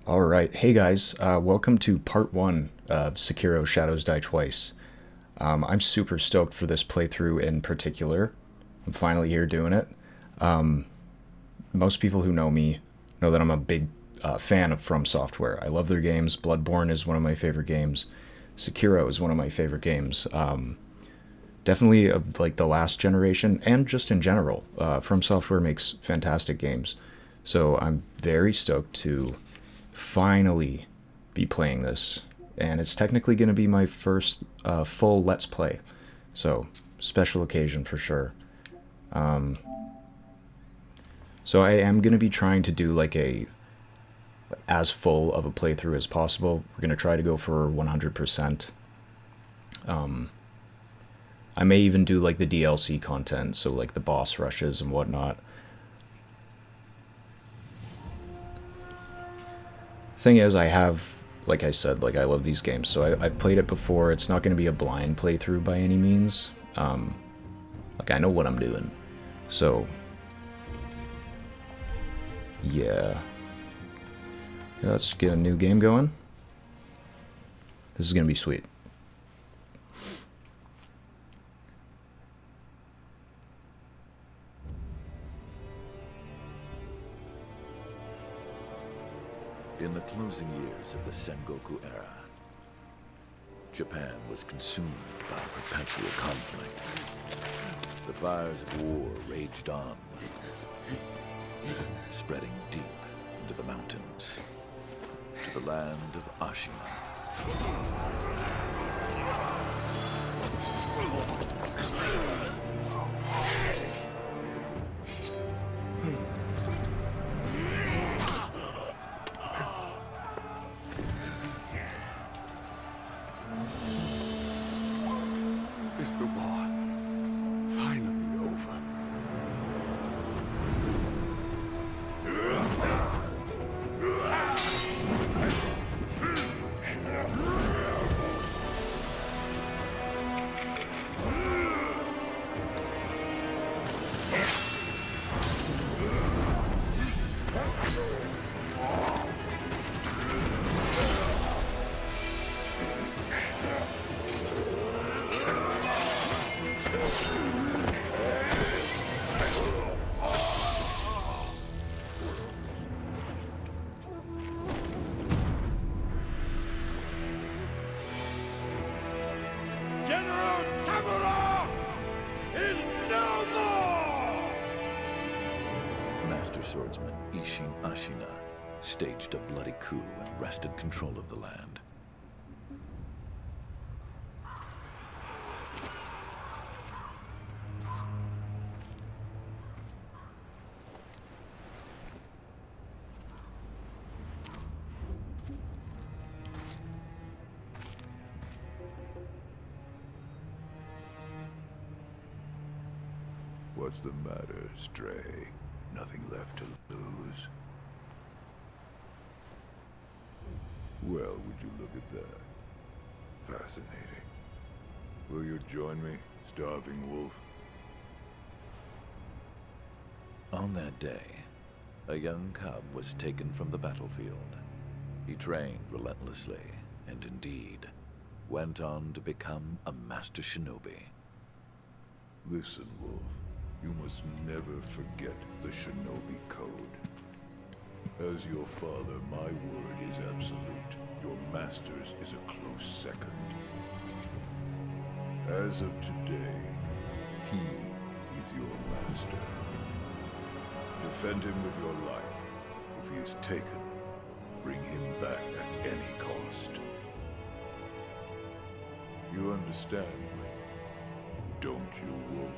Alright, hey guys, welcome to part 1 of Sekiro Shadows Die Twice. I'm super stoked for this playthrough in particular. I'm finally here doing it. Most people who know me know that I'm a big fan of From Software. I love their games. Bloodborne is one of my favorite games. Sekiro is one of my favorite games. Definitely of like the last generation and just in general. From Software makes fantastic games. So I'm very stoked to finally be playing this. And it's technically going to be my first full Let's Play. So, special occasion for sure. So I am going to be trying to do like a as full of a playthrough as possible. We're going to try to go for 100%. I may even do like the DLC content, so like the boss rushes and whatnot. Thing is, I have, like I said, like I love these games, so I've played it before. It's not going to be a blind playthrough by any means. Like I know what I'm doing. So, yeah. Let's get a new game going. This is going to be sweet. In the closing years of the Sengoku era, Japan was consumed by perpetual conflict. The fires of war raged on, spreading deep into the mountains, to the land of Ashina. Is the war finally over? General Tamura is no more! Master swordsman Ashina staged a bloody coup and wrested control of the land. What's the matter, Stray? Nothing left to lose? Well, would you look at that? Fascinating. Will you join me, starving wolf? On that day, a young cub was taken from the battlefield. He trained relentlessly, and indeed, went on to become a master shinobi. Listen, Wolf. You must never forget the Shinobi Code. As your father, my word is absolute. Your master's is a close second. As of today, he is your master. Defend him with your life. If he is taken, bring him back at any cost. You understand me, don't you, Wolf?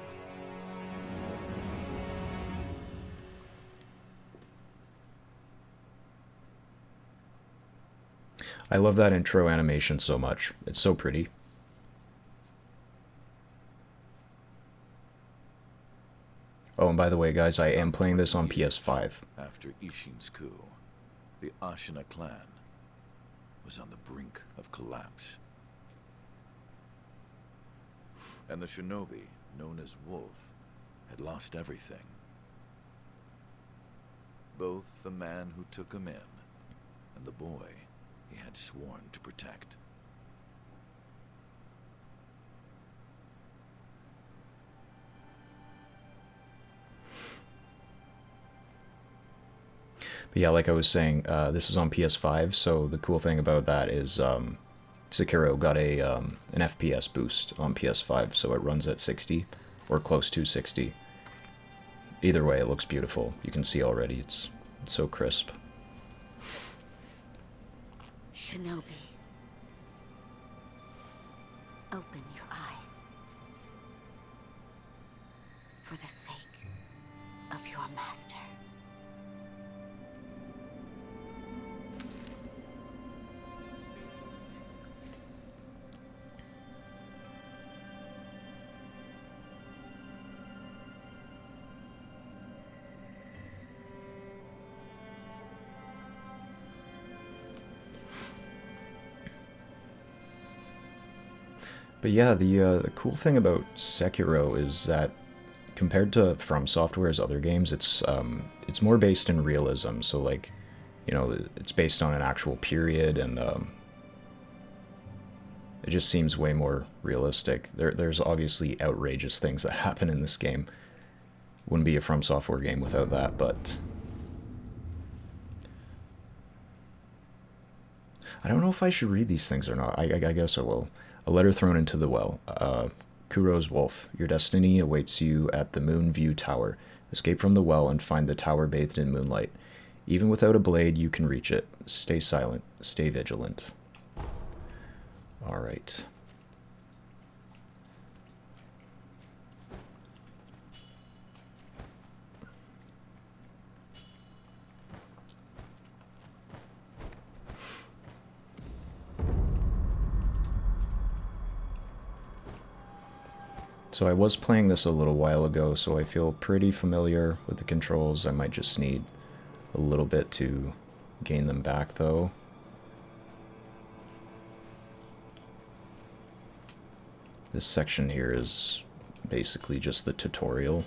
I love that intro animation so much. It's so pretty. Oh, and by the way, guys, I am playing this on PS5. After Ishin's coup, the Ashina clan was on the brink of collapse. And the shinobi, known as Wolf, had lost everything. Both the man who took him in and the boy he had sworn to protect. But yeah, like I was saying, this is on PS5, so the cool thing about that is Sekiro got an FPS boost on PS5, so it runs at 60 or close to 60. Either way, it looks beautiful. You can see already, it's so crisp. Shinobi, open your eyes. For the sake of your master. But yeah, the cool thing about Sekiro is that compared to From Software's other games, it's more based in realism. So like, you know, it's based on an actual period, and it just seems way more realistic. There's obviously outrageous things that happen in this game. Wouldn't be a From Software game without that, but I don't know if I should read these things or not. I guess I will. A letter thrown into the well. Kuro's wolf. Your destiny awaits you at the Moon View Tower. Escape from the well and find the tower bathed in moonlight. Even without a blade, you can reach it. Stay silent. Stay vigilant. Alright. So I was playing this a little while ago, so I feel pretty familiar with the controls. I might just need a little bit to gain them back, though. This section here is basically just the tutorial.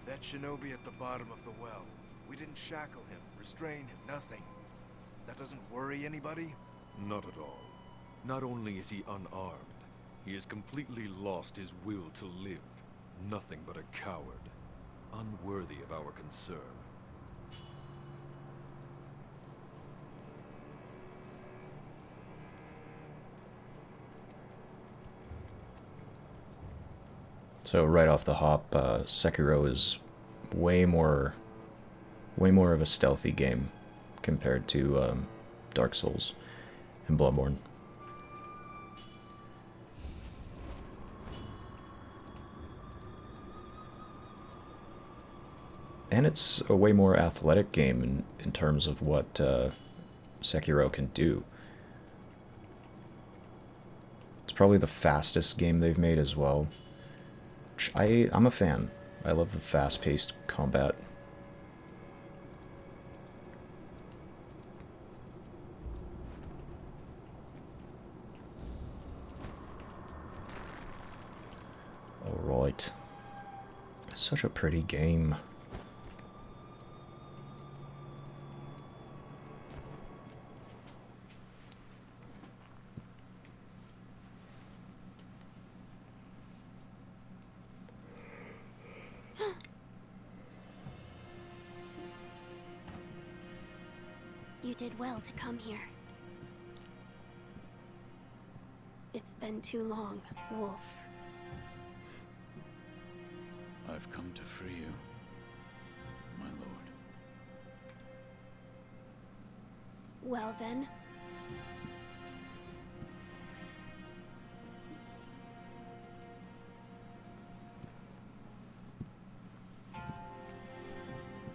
That shinobi at the bottom of the well. We didn't shackle him, restrain him, nothing. That doesn't worry anybody? Not at all. Not only is he unarmed, he has completely lost his will to live. Nothing but a coward. Unworthy of our concern. So right off the hop, Sekiro is way more of a stealthy game compared to Dark Souls and Bloodborne. And it's a way more athletic game in terms of what Sekiro can do. It's probably the fastest game they've made as well. Which I'm a fan. I love the fast-paced combat. Alright. Such a pretty game. You did well to come here. It's been too long, Wolf. I've come to free you, my lord. Well then.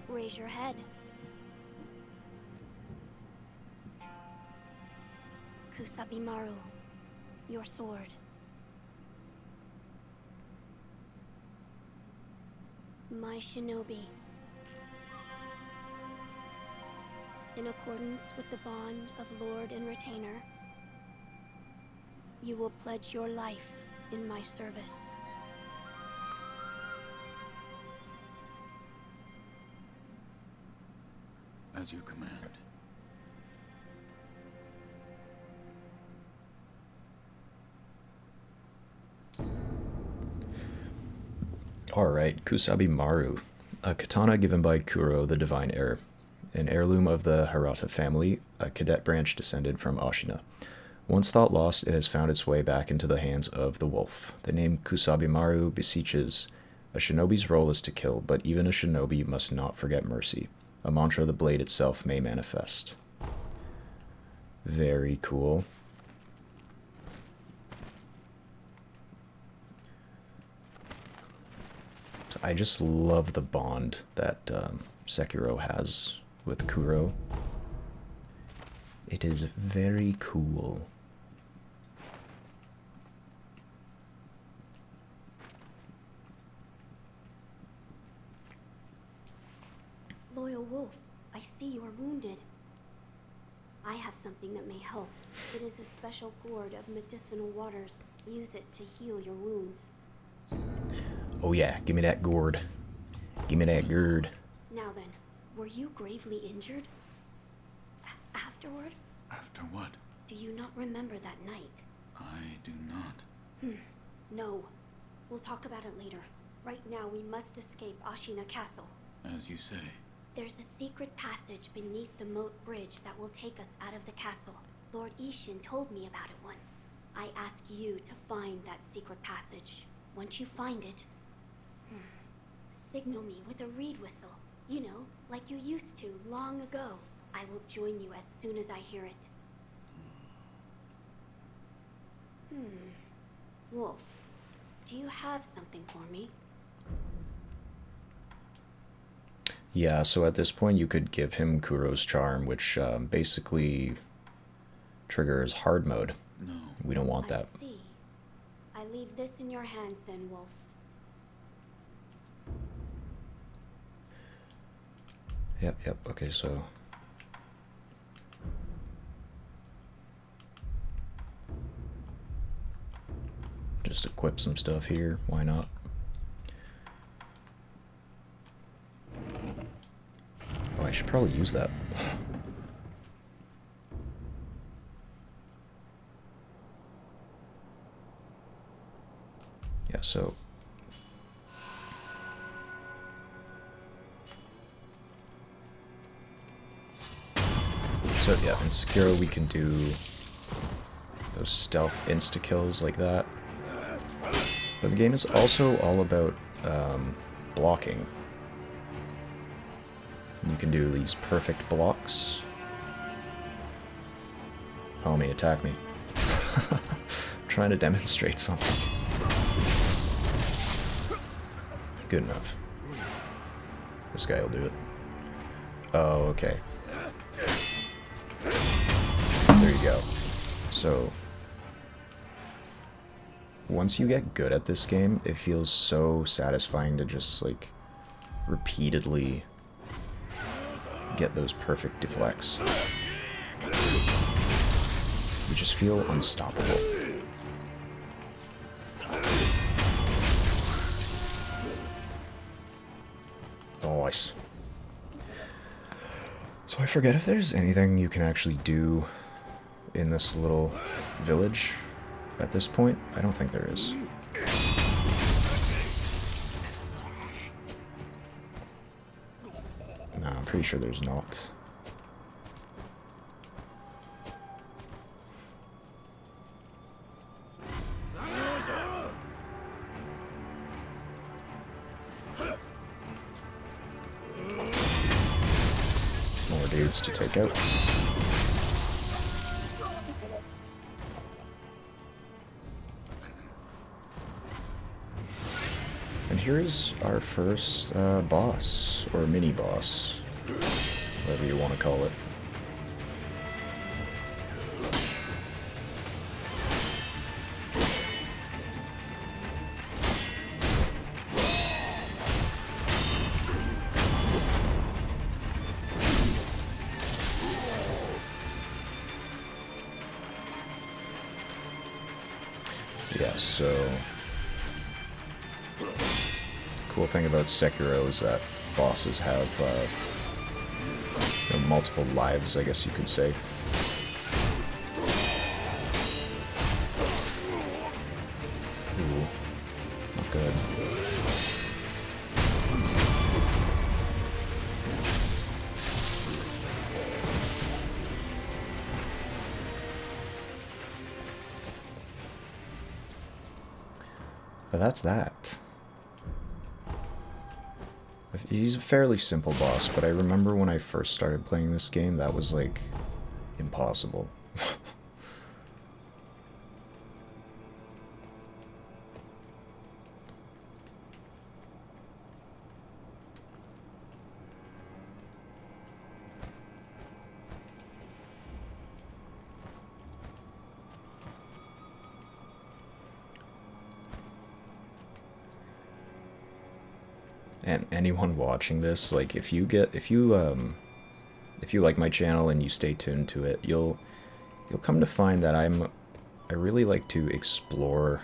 Raise your head. Kusabimaru, your sword. My shinobi. In accordance with the bond of Lord and Retainer, you will pledge your life in my service. As you command. Alright, Kusabi Maru, a katana given by Kuro, the Divine Heir. An heirloom of the Hirata family, a cadet branch descended from Ashina. Once thought lost, it has found its way back into the hands of the wolf. The name Kusabi Maru beseeches, a shinobi's role is to kill, but even a shinobi must not forget mercy, a mantra the blade itself may manifest. Very cool. I just love the bond that Sekiro has with Kuro. It is very cool. Loyal Wolf, I see you are wounded. I have something that may help. It is a special gourd of medicinal waters. Use it to heal your wounds. Oh yeah, give me that gourd. Give me that gourd. Now then, were you gravely injured? Afterward? After what? Do you not remember that night? I do not. No. We'll talk about it later. Right now, we must escape Ashina Castle. As you say. There's a secret passage beneath the moat bridge that will take us out of the castle. Lord Ishin told me about it once. I ask you to find that secret passage. Once you find it, signal me with a reed whistle. You know, like you used to long ago. I will join you as soon as I hear it. Wolf, do you have something for me? Yeah, so at this point you could give him Kuro's Charm, which basically triggers hard mode. No. We don't want I that. see. I leave this in your hands then, Wolf. Yep, okay, so... just equip some stuff here, why not? Oh, I should probably use that. Yeah, so... so yeah, in Sekiro we can do those stealth insta-kills like that. But the game is also all about blocking. You can do these perfect blocks. Homie, attack me. I'm trying to demonstrate something. Good enough. This guy will do it. Oh, okay. There you go. So, once you get good at this game, it feels so satisfying to just, like, repeatedly get those perfect deflects. You just feel unstoppable. Nice. So I forget if there's anything you can actually do in this little village at this point. I don't think there is. No, I'm pretty sure there's not. More dudes to take out. And here's our first boss, or mini-boss, whatever you want to call it. Yeah, so... Cool thing about Sekiro is that bosses have you know, multiple lives, I guess you could say. Ooh, not good. But that's that. He's a fairly simple boss, but I remember when I first started playing this game, that was like impossible. And anyone watching this, like, if you like my channel and you stay tuned to it, you'll come to find that I really like to explore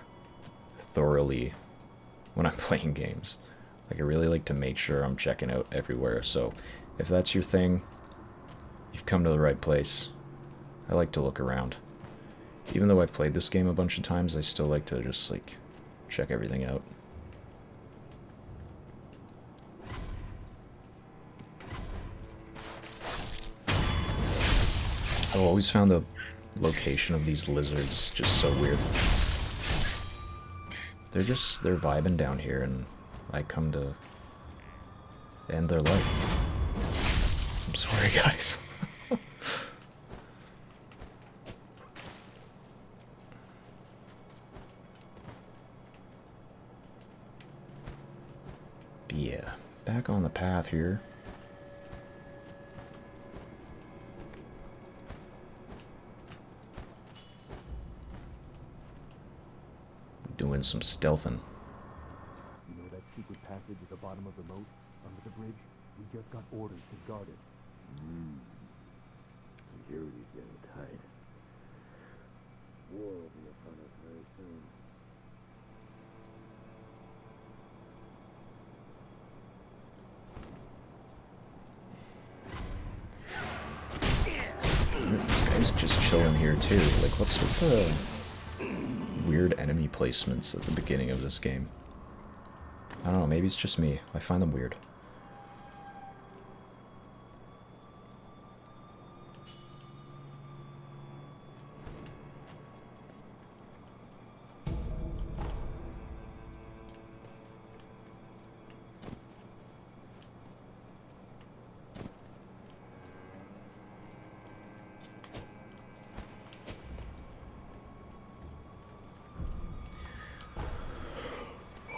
thoroughly when I'm playing games. Like, I really like to make sure I'm checking out everywhere. So if that's your thing, you've come to the right place. I like to look around. Even though I've played this game a bunch of times, I still like to just, like, check everything out. I've always found the location of these lizards just so weird. They're vibing down here, and I come to end their life. I'm sorry, guys. Yeah, back on the path here. Doing some stealthing. You know that secret passage at the bottom of the moat, under the bridge? We just got orders to guard it. Security's getting tight. War will be upon us very soon. This guy's just chilling here too. Like, what's with the weird enemy placements at the beginning of this game? I don't know, maybe it's just me. I find them weird.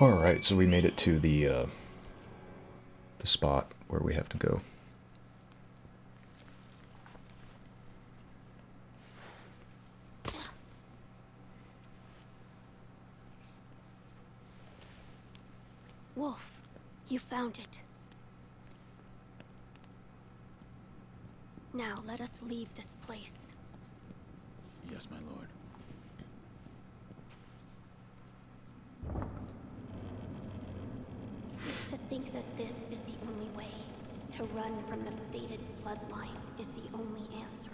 Alright, so we made it to the spot where we have to go. Wolf, you found it. Now let us leave this place. Yes, my lord. To think that this is the only way, to run from the fated bloodline, is the only answer.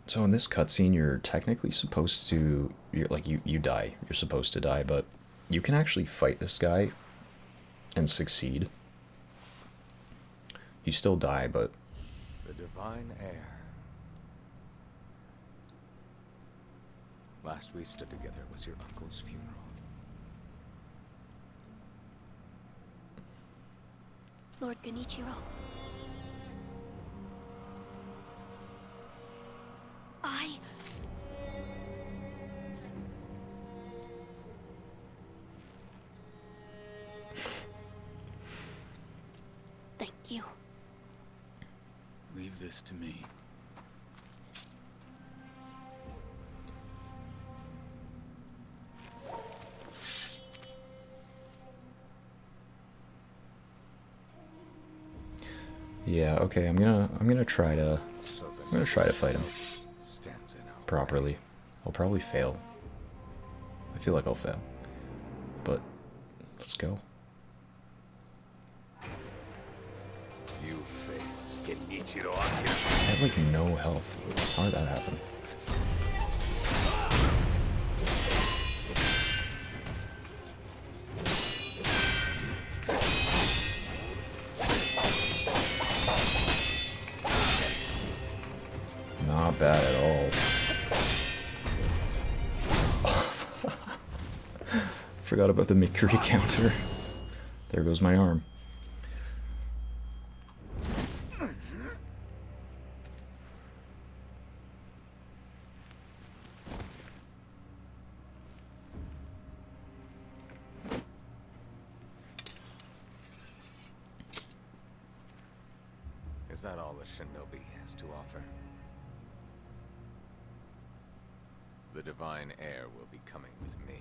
So in this cutscene, you're technically supposed to, you die. You're supposed to die, but you can actually fight this guy and succeed. You still die, but... The divine heir. Last we stood together was your uncle's funeral. Lord Genichiro. Thank you. Leave this to me. Yeah, okay, I'm gonna try to fight him properly. I'll probably fail. I feel like I'll fail. But let's go. You face Genichiro Ashina. I have like no health. How did that happen? Not bad at all. Forgot about the Mikuri counter. There goes my arm. Is that all the shinobi has to offer? The divine heir will be coming with me.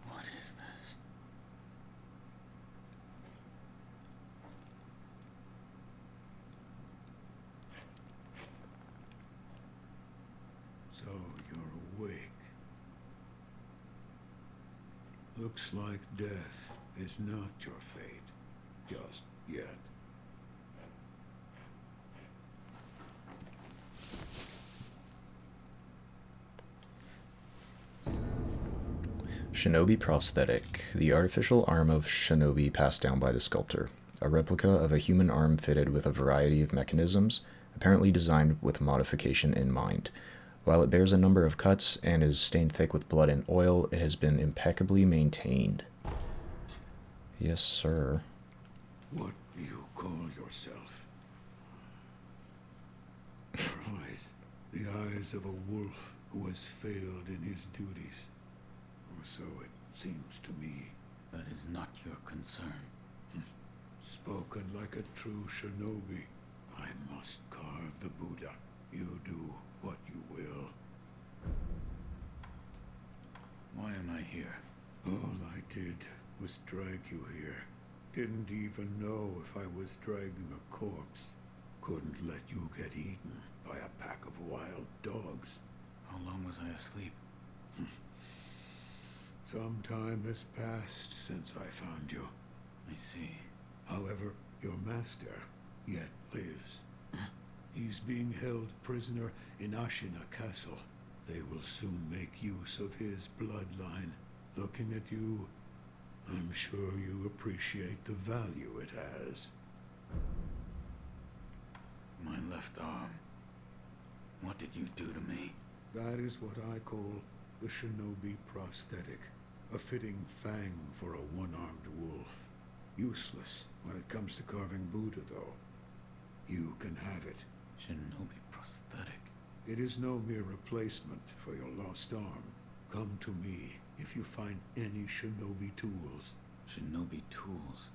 What is this? So you're awake. Looks like death is not your fate, just yet. Shinobi prosthetic. The artificial arm of Shinobi passed down by the sculptor. A replica of a human arm fitted with a variety of mechanisms, apparently designed with modification in mind. While it bears a number of cuts and is stained thick with blood and oil, it has been impeccably maintained. Yes, sir. What do you call yourself? Your eyes. The eyes of a wolf who has failed in his duties. Or so it seems to me. That is not your concern. Spoken like a true shinobi. I must carve the Buddha. You do what you will. Why am I here? All I did was drag you here. Didn't even know if I was dragging a corpse. Couldn't let you get eaten by a pack of wild dogs. How long was I asleep? Some time has passed since I found you. I see. However, your master yet lives. He's being held prisoner in Ashina Castle. They will soon make use of his bloodline. Looking at you, I'm sure you appreciate the value it has. My left arm. What did you do to me? That is what I call the shinobi prosthetic. A fitting fang for a one-armed wolf. Useless when it comes to carving Buddha, though. You can have it. Shinobi prosthetic. It is no mere replacement for your lost arm. Come to me if you find any shinobi tools. Shinobi tools.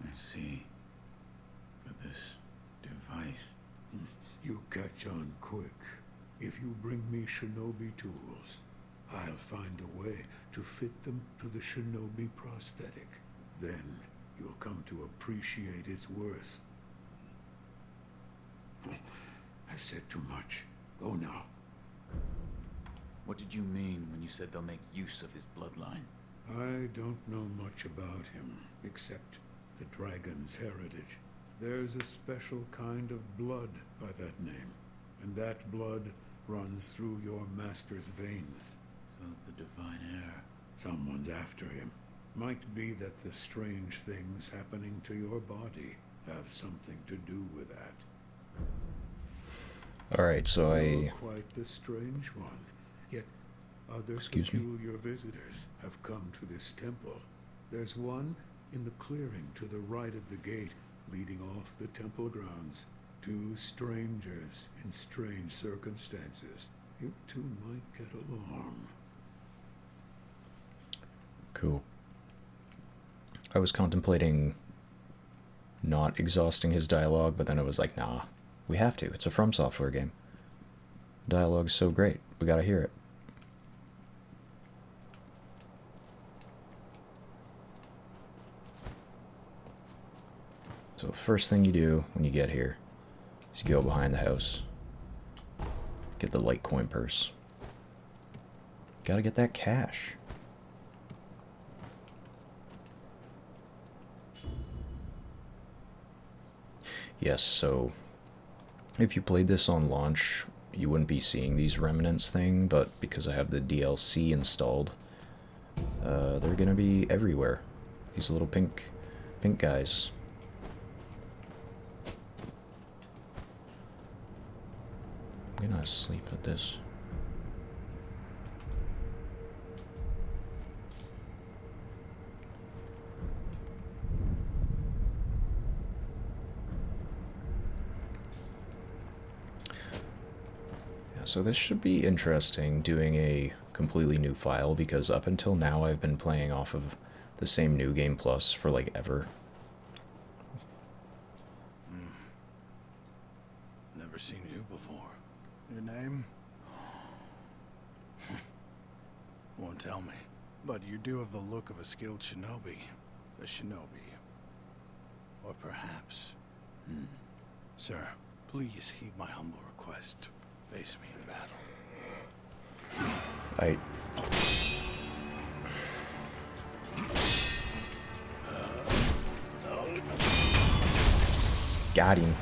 I see. For this device. You catch on quick. If you bring me shinobi tools, I'll find a way to fit them to the shinobi prosthetic. Then you'll come to appreciate its worth. I've said too much. Go now. What did you mean when you said they'll make use of his bloodline? I don't know much about him, except the dragon's heritage. There's a special kind of blood by that name, and that blood runs through your master's veins. So the divine heir. Someone's after him. Might be that the strange things happening to your body have something to do with that. Alright, so You're quite the strange one. Yet other Excuse me? peculiar visitors have come to this temple. There's one in the clearing to the right of the gate leading off the temple grounds. Two strangers in strange circumstances. You two might get along. Cool. I was contemplating not exhausting his dialogue, but then I was like, nah, we have to. It's a From Software game. Dialogue's so great. We gotta hear it. So the first thing you do when you get here is you go behind the house. Get the Litecoin purse. Gotta get that cash. Yes, so if you played this on launch, you wouldn't be seeing these remnants thing, but because I have the DLC installed, they're gonna be everywhere. These little pink guys. I'm gonna sleep at this. So this should be interesting, doing a completely new file, because up until now I've been playing off of the same New Game Plus for like ever. Never seen you before. Your name? Won't tell me. But you do have the look of a skilled shinobi. A shinobi. Or perhaps... Sir, please heed my humble request. Face me in battle. Got him.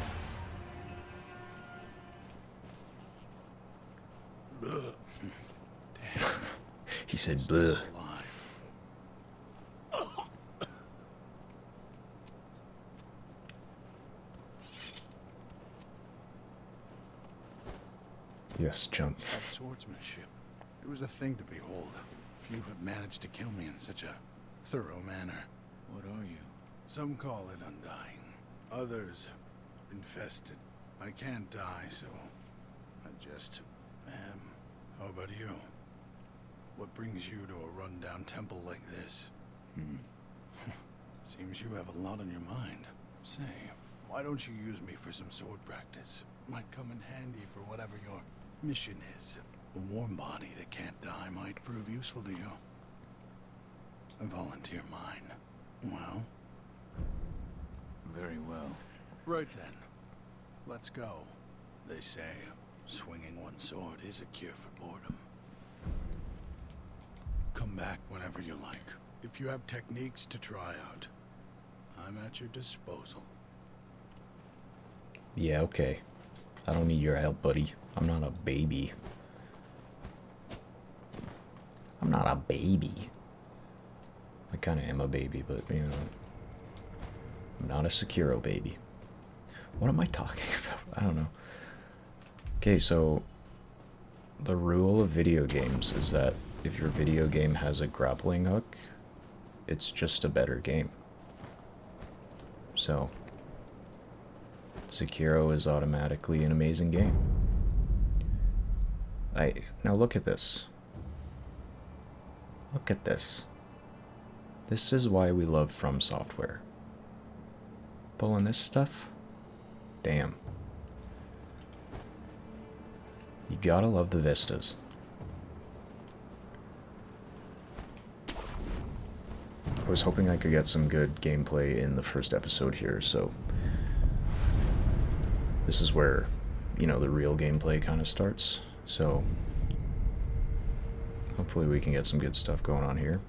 He said, bleh. Yes, jump. That swordsmanship. It was a thing to behold. Few have managed to kill me in such a thorough manner. What are you? Some call it undying. Others, infested. I can't die, so I just am. How about you? What brings you to a rundown temple like this? Seems you have a lot on your mind. Say, why don't you use me for some sword practice? Might come in handy for whatever your mission is. A warm body that can't die might prove useful to you. A volunteer mine. Well? Very well. Right then. Let's go. They say swinging one sword is a cure for boredom. Come back whenever you like. If you have techniques to try out, I'm at your disposal. Yeah, okay. I don't need your help, buddy. I'm not a baby. I'm not a baby. I kind of am a baby, but, you know, I'm not a Sekiro baby. What am I talking about? I don't know. Okay, so the rule of video games is that if your video game has a grappling hook, it's just a better game. So Sekiro is automatically an amazing game. Now look at this. Look at this. This is why we love From Software. Pulling this stuff? Damn. You gotta love the vistas. I was hoping I could get some good gameplay in the first episode here, so this is where, you know, the real gameplay kind of starts. So Hopefully we can get some good stuff going on here.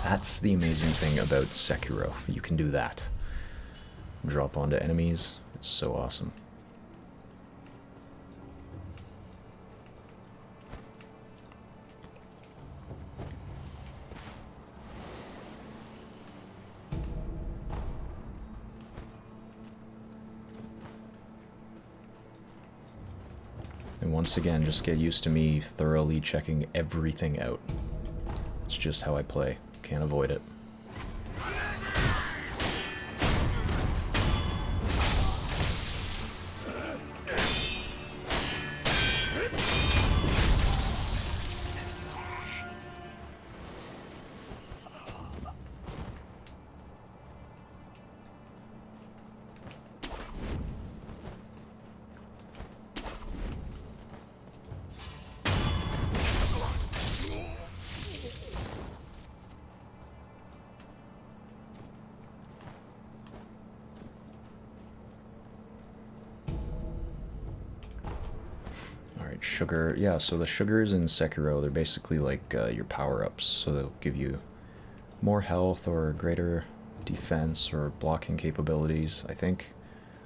That's the amazing thing about Sekiro. You can do that. Drop onto enemies. It's so awesome. And once again, just get used to me thoroughly checking everything out. It's just how I play. Can't avoid it. Sugar, yeah, so the sugars in Sekiro, they're basically like your power-ups, so they'll give you more health or greater defense or blocking capabilities, I think.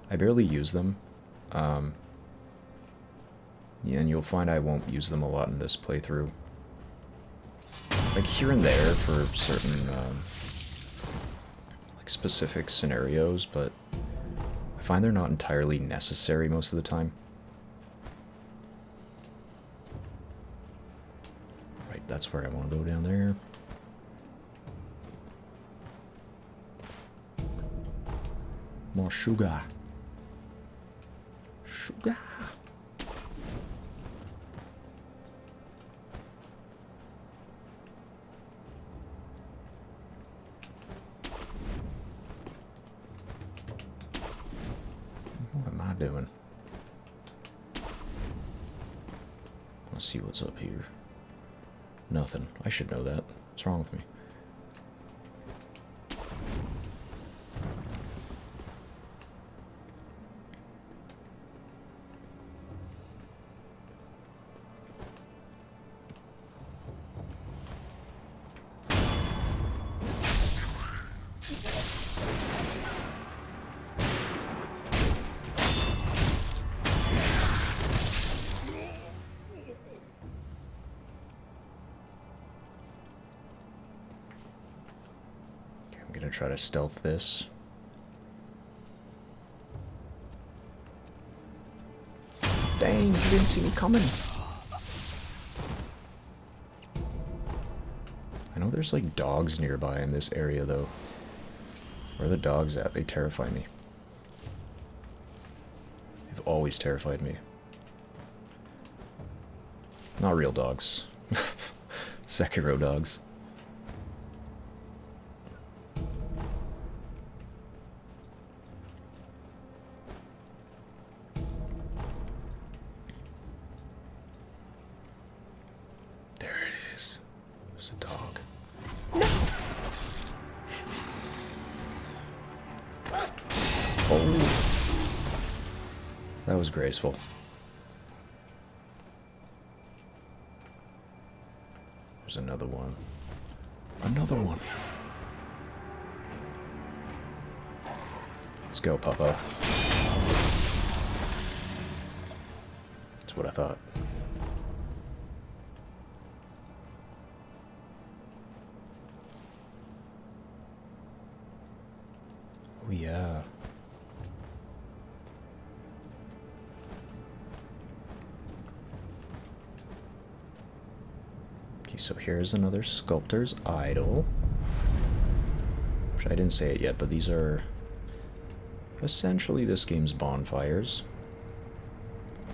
I barely use them, yeah, and you'll find I won't use them a lot in this playthrough. Like here and there for certain like specific scenarios, but I find they're not entirely necessary most of the time. That's where I want to go, down there. More sugar. Sugar. What am I doing? Let's see what's up here. Nothing. I should know that. What's wrong with me? Try to stealth this. Dang, you didn't see me coming. I know there's like dogs nearby in this area though. Where are the dogs at? They terrify me. They've always terrified me. Not real dogs. Sekiro dogs. That was graceful. There's another one. Another one. Let's go, Papa. That's what I thought. Oh, yeah. So here's another sculptor's idol. Which I didn't say it yet, but these are essentially this game's bonfires.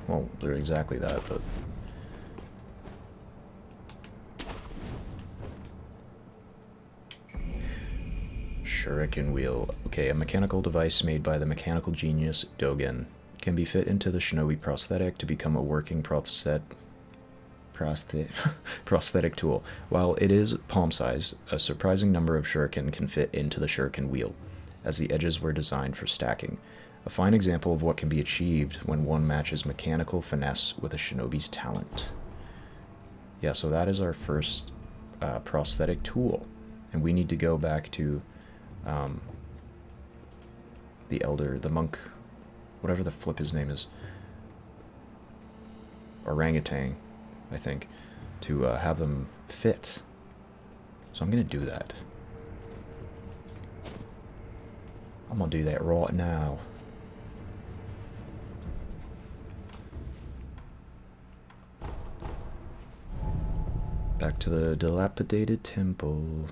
Well, they're exactly that, but... Shuriken wheel. Okay, a mechanical device made by the mechanical genius Dogen can be fit into the shinobi prosthetic to become a working prosthetic prosthetic tool. While it is palm-sized, a surprising number of shuriken can fit into the shuriken wheel, as the edges were designed for stacking. A fine example of what can be achieved when one matches mechanical finesse with a shinobi's talent. Yeah, so that is our first prosthetic tool. And we need to go back to the monk, whatever the flip his name is. Orangutan, I think, to have them fit. So I'm going to do that. I'm going to do that right now. Back to the dilapidated temple.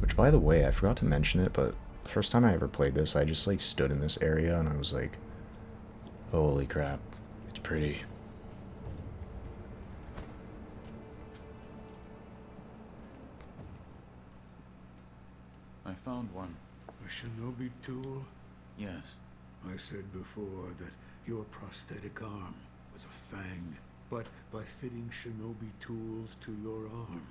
Which, by the way, I forgot to mention it, but the first time I ever played this, I just like stood in this area and I was like, holy crap, it's pretty. I found one. A shinobi tool? Yes. I said before that your prosthetic arm was a fang, but by fitting shinobi tools to your arm,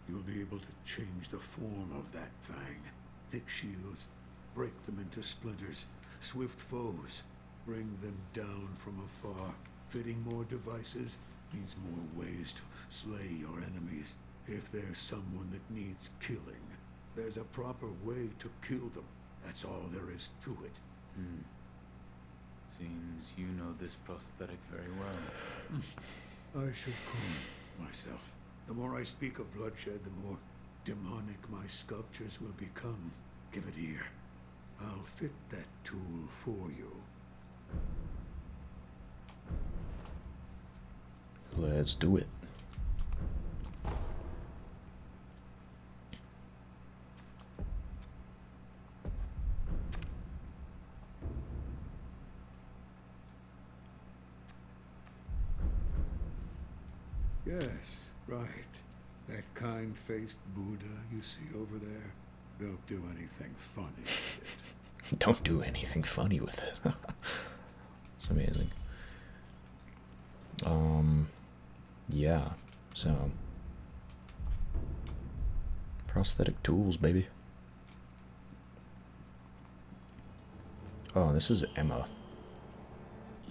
you'll be able to change the form of that fang. Thick shields, break them into splinters. Swift foes, bring them down from afar. Fitting more devices means more ways to slay your enemies. If there's someone that needs killing, there's a proper way to kill them. That's all there is to it. Seems you know this prosthetic very well. I should calm myself. The more I speak of bloodshed, the more demonic my sculptures will become. Give it ear. I'll fit that tool for you. Let's do it. Yes, right. That kind-faced Buddha you see over there. Don't do anything funny with it. Don't do anything funny with it. It's amazing. Yeah, so prosthetic tools, baby. Oh, this is Emma.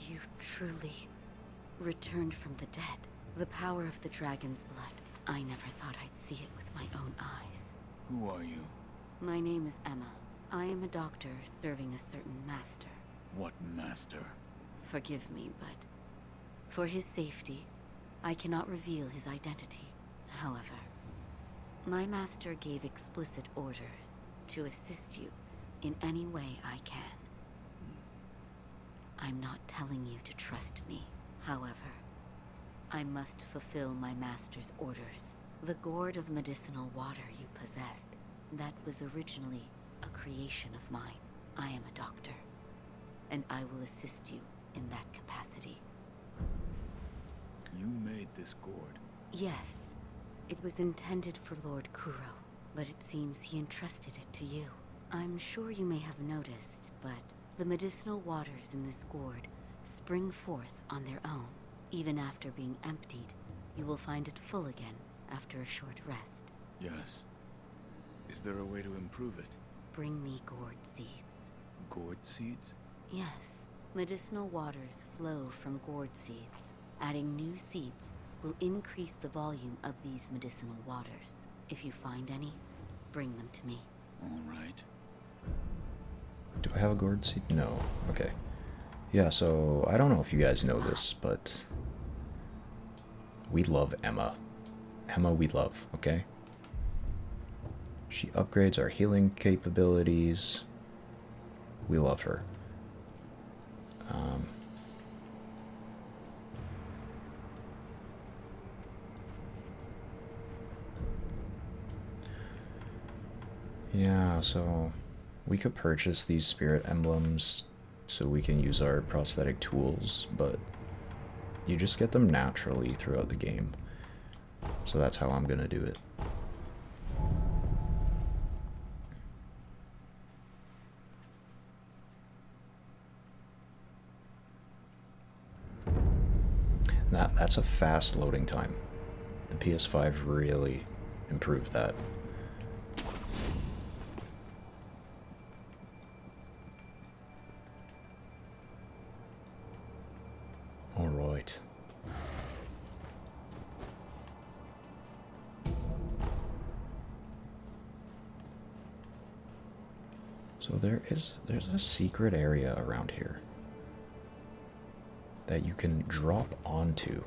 You truly returned from the dead. The power of the dragon's blood. I never thought I'd see it with my own eyes. Who are you? My name is Emma. I am a doctor serving a certain master. What master? Forgive me, but for his safety, I cannot reveal his identity. However, my master gave explicit orders to assist you in any way I can. I'm not telling you to trust me. However, I must fulfill my master's orders. The gourd of medicinal water you possess, that was originally a creation of mine. I am a doctor, and I will assist you in that capacity. You made this gourd? Yes. It was intended for Lord Kuro, but it seems he entrusted it to you. I'm sure you may have noticed, but the medicinal waters in this gourd spring forth on their own. Even after being emptied, you will find it full again after a short rest. Yes. Is there a way to improve it? Bring me gourd seeds. Gourd seeds? Yes. Medicinal waters flow from gourd seeds. Adding new seeds will increase the volume of these medicinal waters. If you find any, bring them to me. All right. Do I have a gourd seed? No. Okay. Yeah, so I don't know if you guys know this, but we love Emma. Emma we love, okay? She upgrades our healing capabilities. We love her. Yeah, so we could purchase these spirit emblems so we can use our prosthetic tools, but you just get them naturally throughout the game. So that's how I'm gonna do it. That's a fast loading time. The PS5 really improved that. All right. So there's a secret area around here that you can drop onto.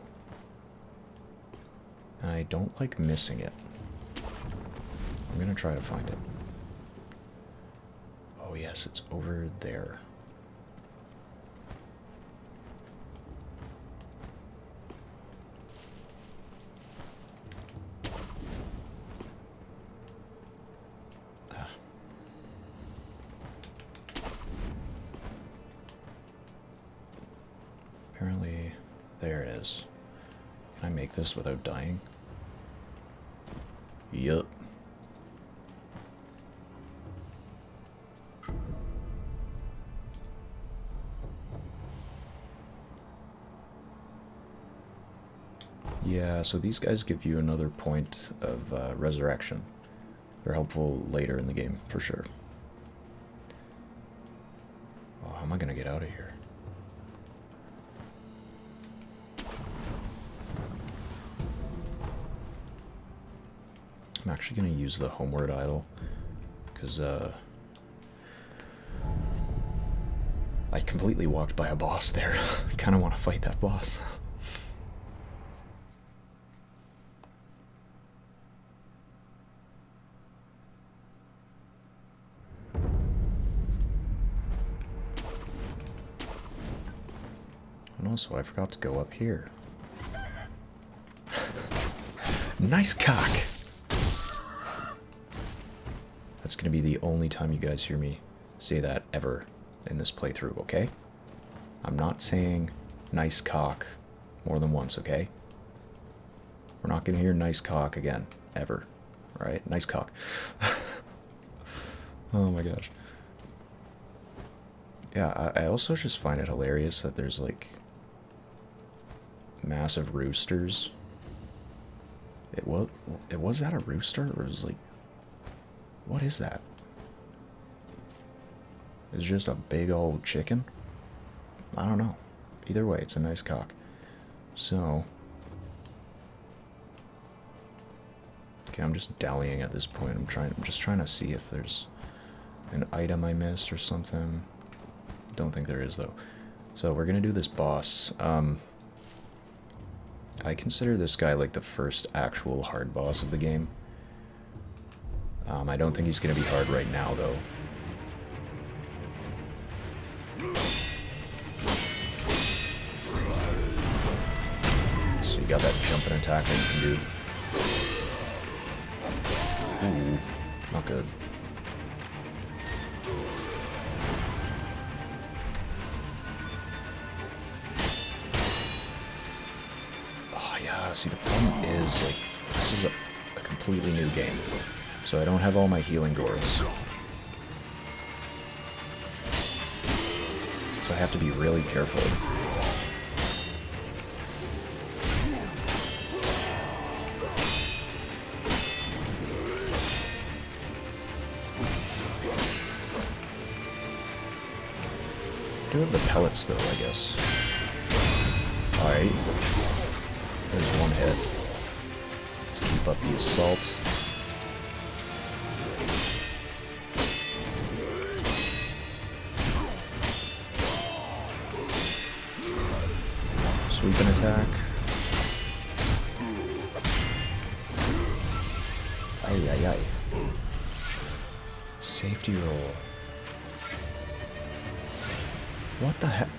And I don't like missing it. I'm gonna try to find it. Oh yes, it's over there. Apparently, there it is. Can I make this without dying? Yup. Yeah, so these guys give you another point of resurrection. They're helpful later in the game, for sure. Oh, how am I gonna get out of here? I'm actually going to use the homeward idol, because I completely walked by a boss there. I kind of want to fight that boss. And also, I forgot to go up here. Nice cock! That's going to be the only time you guys hear me say that ever in this playthrough, okay? I'm not saying nice cock more than once, okay? We're not going to hear nice cock again, ever. Alright? Nice cock. Oh my gosh. Yeah, I also just find it hilarious that there's like massive roosters. Was that a rooster, or was like, what is that? Is it just a big old chicken? I don't know. Either way, it's a nice cock. So, okay, I'm just dallying at this point. I'm just trying to see if there's an item I missed or something. Don't think there is though. So we're gonna do this boss. I consider this guy like the first actual hard boss of the game. I don't think he's gonna be hard right now though. So you got that jumping attack that you can do. Ooh, not good. Oh yeah, see the problem is like this is a completely new game. So I don't have all my healing gourds. So I have to be really careful. I do have the pellets though, I guess. Alright. There's one hit. Let's keep up the assault. Sweeping attack. Ay, ay, ay. Safety roll. What the heck?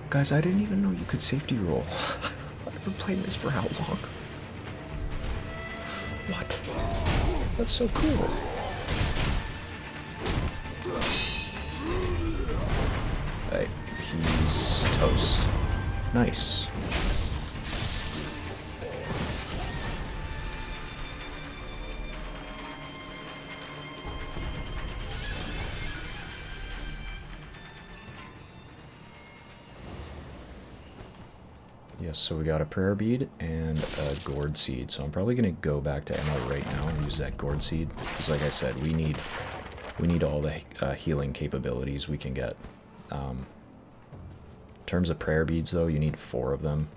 Guys, I didn't even know you could safety roll. I've been playing this for how long? What? That's so cool. Hey, he's toast. Nice. Yes, so we got a prayer bead and a gourd seed. So I'm probably gonna go back to Emma right now and use that gourd seed because, like I said, we need all the healing capabilities we can get. In terms of prayer beads, though, you need 4 of them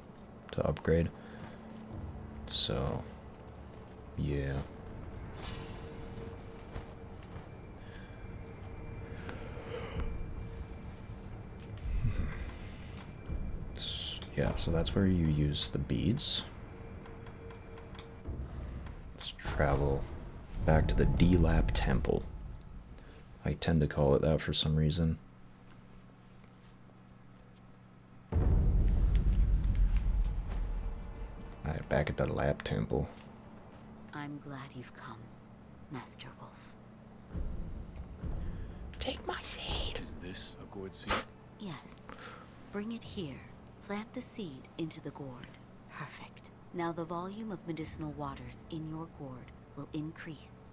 to upgrade. So, yeah. Yeah, so that's where you use the beads. Let's travel back to the D-Lap Temple. I tend to call it that for some reason. Alright, back at the Lap Temple. I'm glad you've come, Master Wolf. Take my seed! Is this a gourd seed? Yes. Bring it here. Plant the seed into the gourd. Perfect. Now the volume of medicinal waters in your gourd will increase.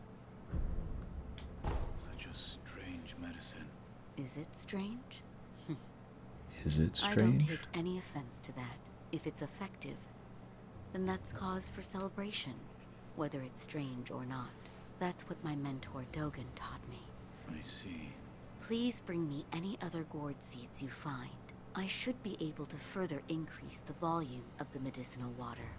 Such a strange medicine. Is it strange? Is it I don't strange? take any offense to that. If it's effective, then that's cause for celebration, whether it's strange or not. That's what my mentor Dogen taught me. I see. Please bring me any other gourd seeds you find. I should be able to further increase the volume of the medicinal water.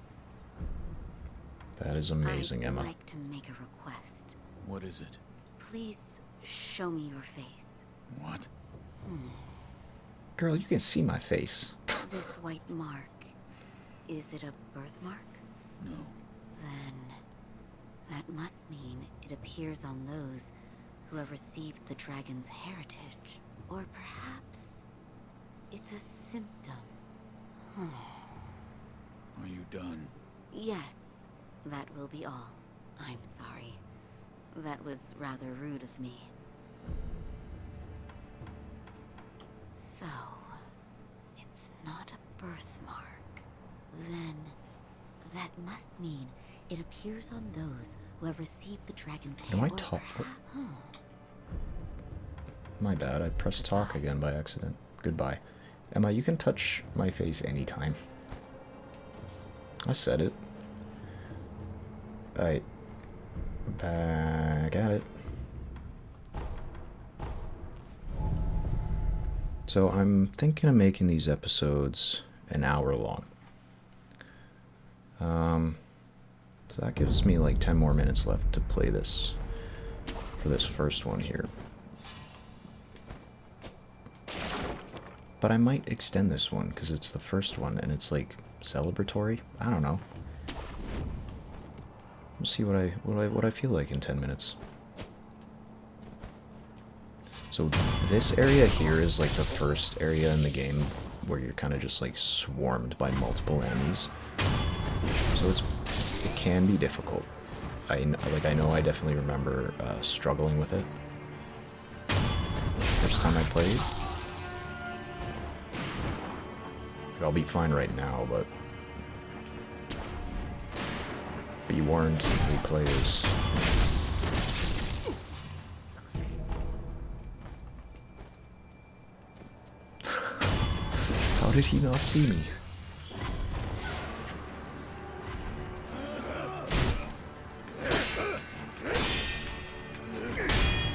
That is amazing, I'd Emma. like to make a request. What is it? Please show me your face. What? Girl, you can see my face. This white mark, is it a birthmark? No. Then that must mean it appears on those who have received the dragon's heritage. Or perhaps it's a symptom. Are you done? Yes, that will be all. I'm sorry. That was rather rude of me. So, it's not a birthmark. Then, that must mean it appears on those who have received the dragon's Am I heritage. talk? My bad, I pressed talk again by accident. Goodbye. Emma, you can touch my face anytime. I said it. Alright. Back at it. So I'm thinking of making these episodes an hour long. So that gives me like 10 more minutes left to play this for this first one here. But I might extend this one because it's the first one and it's like celebratory. I don't know. We'll see what I feel like in 10 minutes. So this area here is like the first area in the game where you're kind of just like swarmed by multiple enemies. So it can be difficult. I know I definitely remember struggling with it first time I played. I'll be fine right now, but you warned new players. How did he not see me?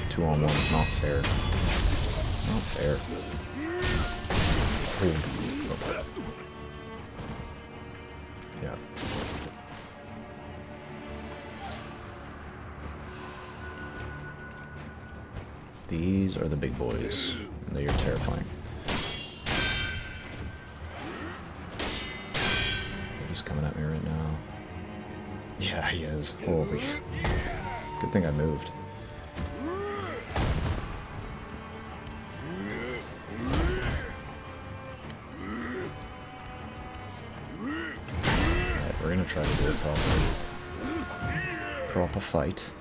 Two on one, not fair. Not fair. Holy. Okay. Yeah. These are the big boys, and they are terrifying. I think he's coming at me right now. Yeah, he is. Holy. Good thing I moved. Alright, we're gonna try to do it properly. Proper fight.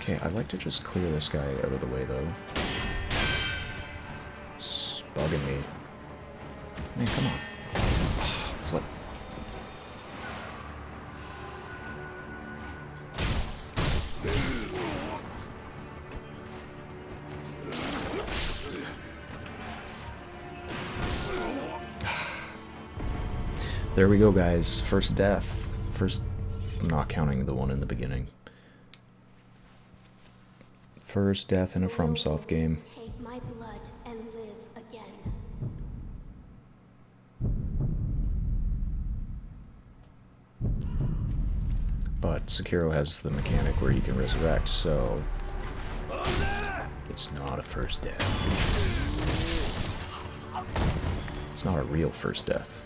Okay, I'd like to just clear this guy out of the way, though. It's bugging me. Man, come on. Flip. There we go, guys. First death. First, I'm not counting the one in the beginning. First death in a FromSoft game. Take my blood and live again. But Sekiro has the mechanic where you can resurrect, so it's not a first death. It's not a real first death.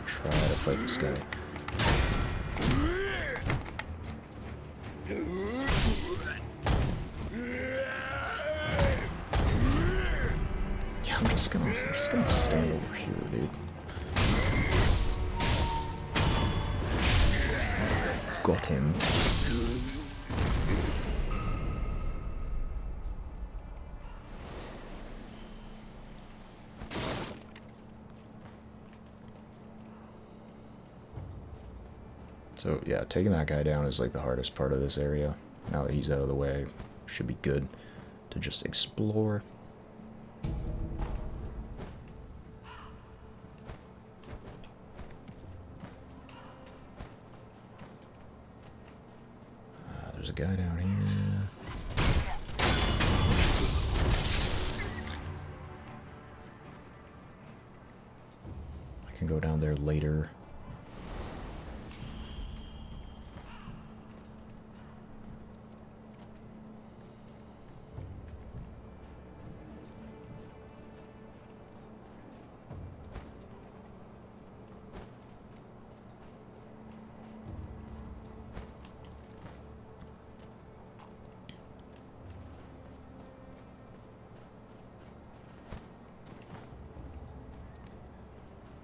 Try to fight this guy. Yeah, I'm just gonna stand over here, dude. Got him. So yeah, taking that guy down is like the hardest part of this area. Now that he's out of the way, should be good to just explore. There's a guy down here. I can go down there later.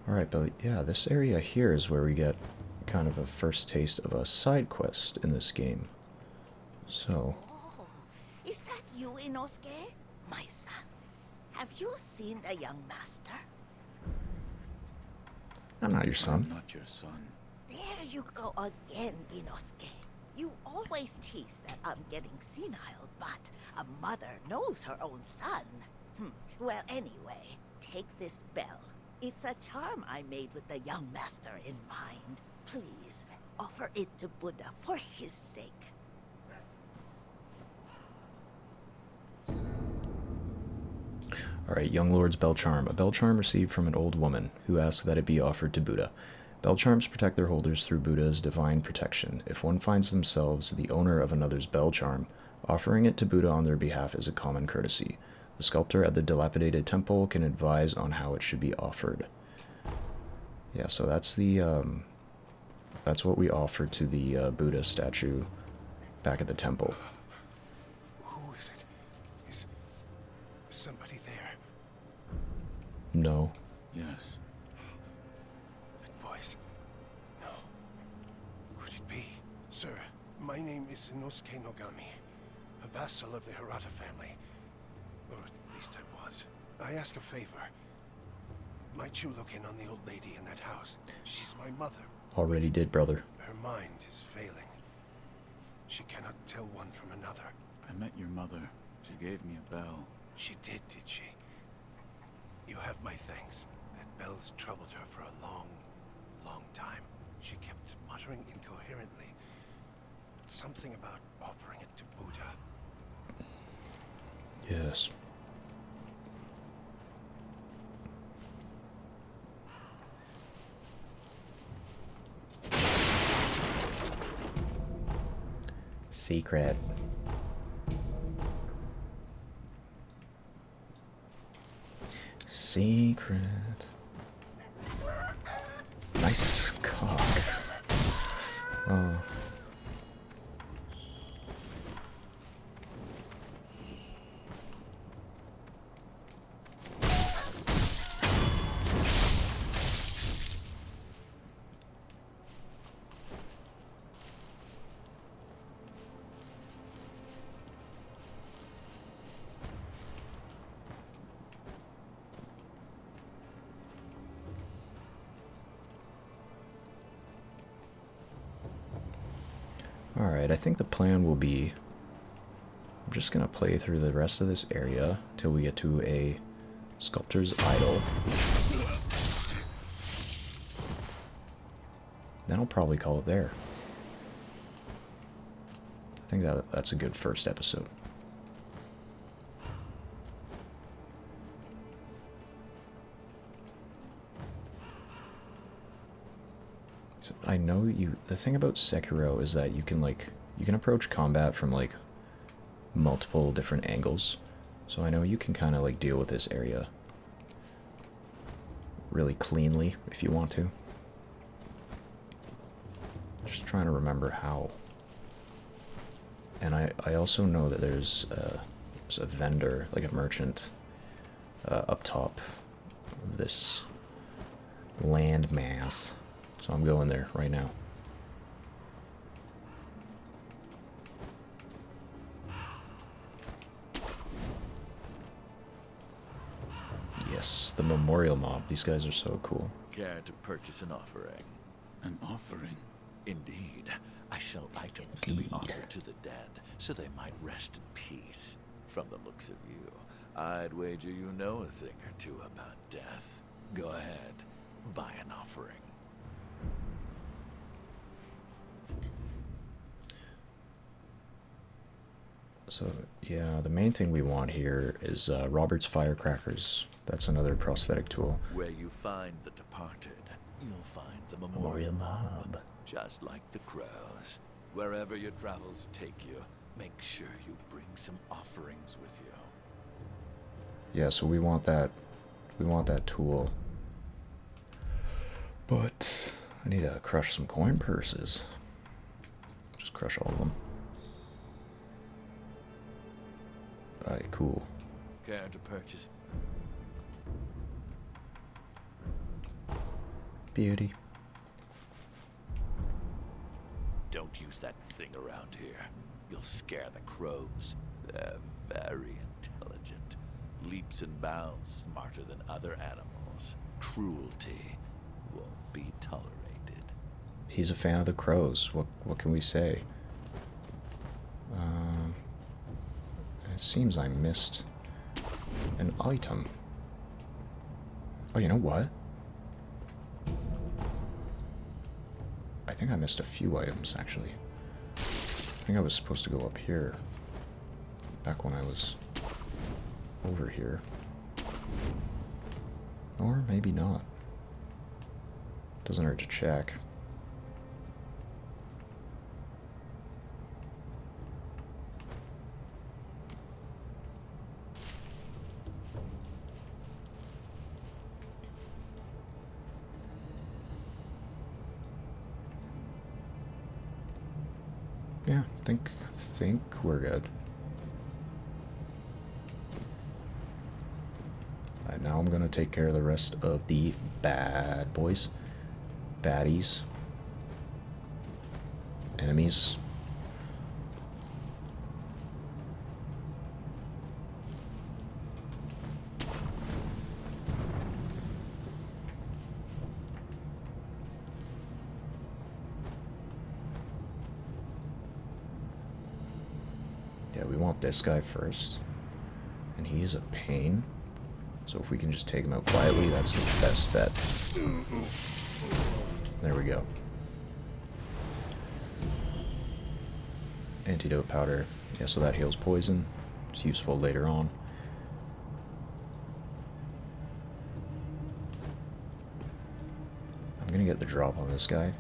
Alright, but yeah, this area here is where we get kind of a first taste of a side quest in this game. So... Oh, is that you, Inosuke? My son. Have you seen the young master? I'm not your son. I'm not your son. There you go again, Inosuke. You always tease that I'm getting senile, but a mother knows her own son. Well, anyway, take this bell. It's a charm I made with the young master in mind. Please, offer it to Buddha for his sake. Alright, Young Lord's Bell Charm. A bell charm received from an old woman, who asked that it be offered to Buddha. Bell charms protect their holders through Buddha's divine protection. If one finds themselves the owner of another's bell charm, offering it to Buddha on their behalf is a common courtesy. The sculptor at the dilapidated temple can advise on how it should be offered. Yeah, so that's the, that's what we offered to the Buddha statue back at the temple. Who is it? Is somebody there? No. Yes. That voice. No. Could it be? Sir, my name is Inosuke Nogami, a vassal of the Hirata family. Or at least I was. I ask a favor. Might you look in on the old lady in that house? She's my mother. Already did, brother. Her mind is failing. She cannot tell one from another. I met your mother. She gave me a bell. She did she? You have my thanks. That bell's troubled her for a long, long time. She kept muttering incoherently. Something about offering it to Buddha. Yes. Secret. Secret. Nice cock. Oh. Alright, I think the plan will be... I'm just gonna play through the rest of this area till we get to a sculptor's idol. Then I'll probably call it there. I think that's a good first episode. So I know the thing about Sekiro is that you can approach combat from like multiple different angles. So I know you can kind of like deal with this area really cleanly if you want to. Just trying to remember how. And I also know that there's a vendor, like a merchant, up top of this land mass. So I'm going there right now. Yes, the memorial mob. These guys are so cool. Care to purchase an offering? An offering? Indeed. I sell items to be offered to the dead, so they might rest in peace. From the looks of you, I'd wager you know a thing or two about death. Go ahead, buy an offering. So, yeah, the main thing we want here is Robert's Firecrackers. That's another prosthetic tool. Where you find the departed, you'll find the memorial mob. Just like the crows. Wherever your travels take you, make sure you bring some offerings with you. Yeah, so we want that tool. But I need to crush some coin purses. Just crush all of them. Alright, cool. Care to purchase? Beauty. Don't use that thing around here. You'll scare the crows. They're very intelligent. Leaps and bounds smarter than other animals. Cruelty won't be tolerated. He's a fan of the crows. What can we say? It seems I missed an item. Oh, you know what? I think I missed a few items, actually. I think I was supposed to go up here. Back when I was over here. Or maybe not. Doesn't hurt to check. Yeah, think we're good. Alright, now I'm gonna take care of the rest of the bad boys. Baddies. Enemies. Yeah, we want this guy first. And he is a pain. So if we can just take him out quietly, that's the best bet. There we go. Antidote powder. Yeah, so that heals poison. It's useful later on. I'm gonna get the drop on this guy.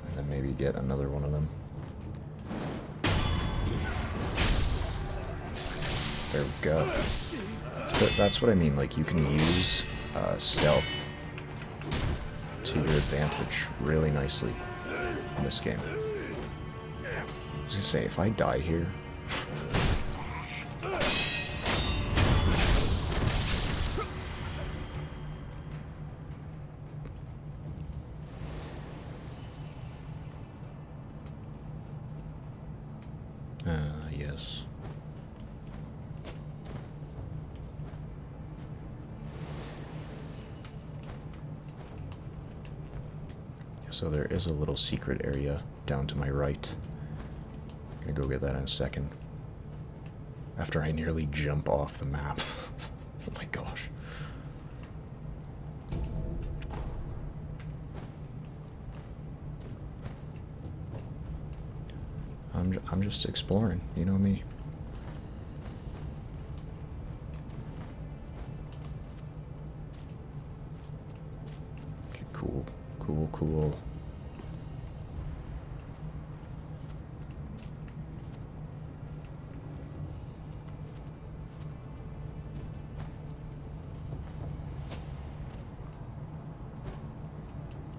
And then maybe get another one of them. There we go. But that's what I mean, like you can use stealth to your advantage really nicely in this game. I was gonna say, if I die here... yes. So there is a little secret area down to my right. I'm gonna go get that in a second. After I nearly jump off the map. Oh my gosh. I'm just exploring, you know me. Okay, cool, cool, cool.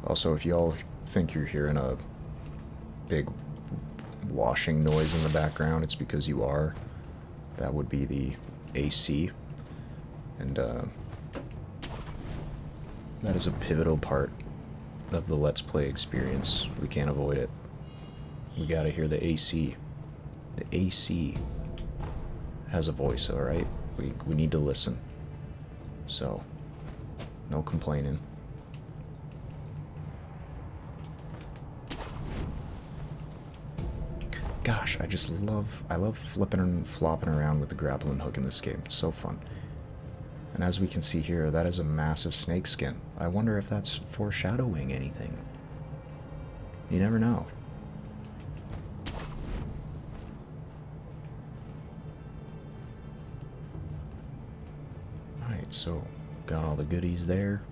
Also, if y'all think you're hearing a big washing noise in the background, it's because you are. That would be the AC. And that is a pivotal part of the Let's Play experience. We can't avoid it. We gotta hear the AC. The AC has a voice, alright? We need to listen. So, no complaining. Gosh, I love flipping and flopping around with the grappling hook in this game. It's so fun. And as we can see here, that is a massive snake skin. I wonder if that's foreshadowing anything. You never know. Alright, so got all the goodies there.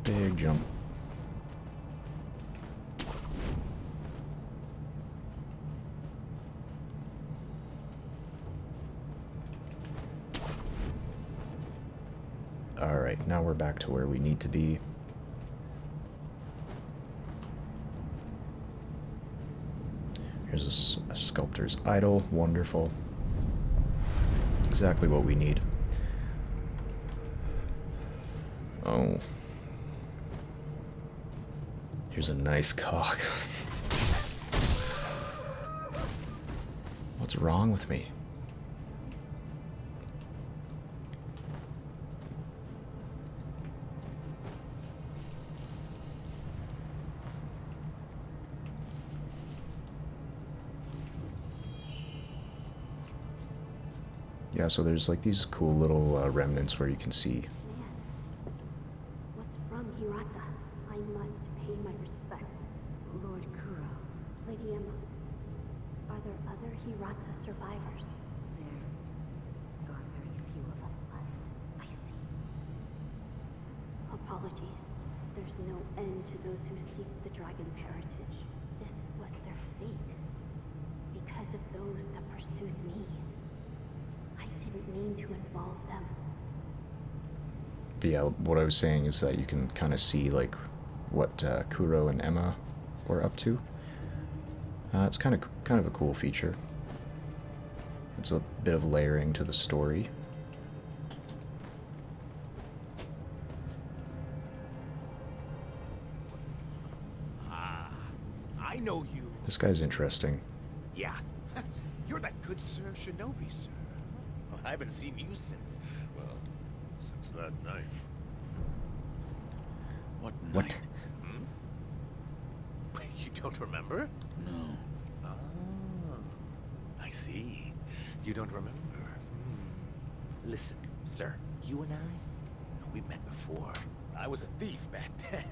Big jump. Alright, now we're back to where we need to be. Here's a sculptor's idol. Wonderful. Exactly what we need. Oh. Here's a nice cock. What's wrong with me? Yeah, so there's like these cool little remnants where you can see. What's from Hirata? I must pay my respects. Lord Kuro, Lady Emma, are there other Hirata survivors? there are very few of us left. I see. Apologies. There's no end to those who seek the dragon's heritage. This was their fate. Because of those that pursued me. I didn't mean to involve them. But yeah, what I was saying is that you can kind of see like what Kuro and Emma were up to. It's kind of a cool feature. It's a bit of layering to the story. Ah, I know you. This guy's interesting. Yeah. You're that good Sir Shinobi, sir. Well, I haven't seen you since, well, since that night. What What? night? Hmm? You don't remember? No. Oh, I see. You don't remember. Hmm. Listen, sir, you and I, we met before. I was a thief back then.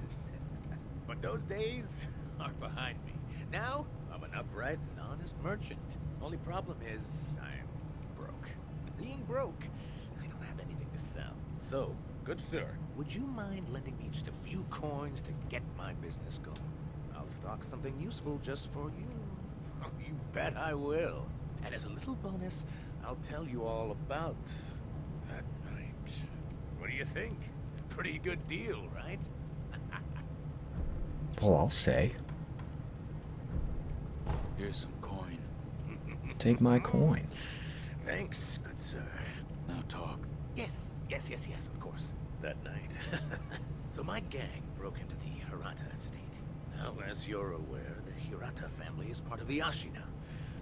But those days are behind me. Now, I'm an upright and honest merchant. Only problem is, I'm broke. And being broke, I don't have anything to sell. So, good sir, would you mind lending me just a few coins to get my business going? I'll stock something useful just for you. Oh, you bet I will. And as a little bonus, I'll tell you all about that night. What do you think? Pretty good deal, right? Well, I'll say. Here's some coin. Take my coin. Thanks, good sir. Now talk. Yes, of course. That night. So my gang broke into the Hirata estate. Now, as you're aware, the Hirata family is part of the Ashina.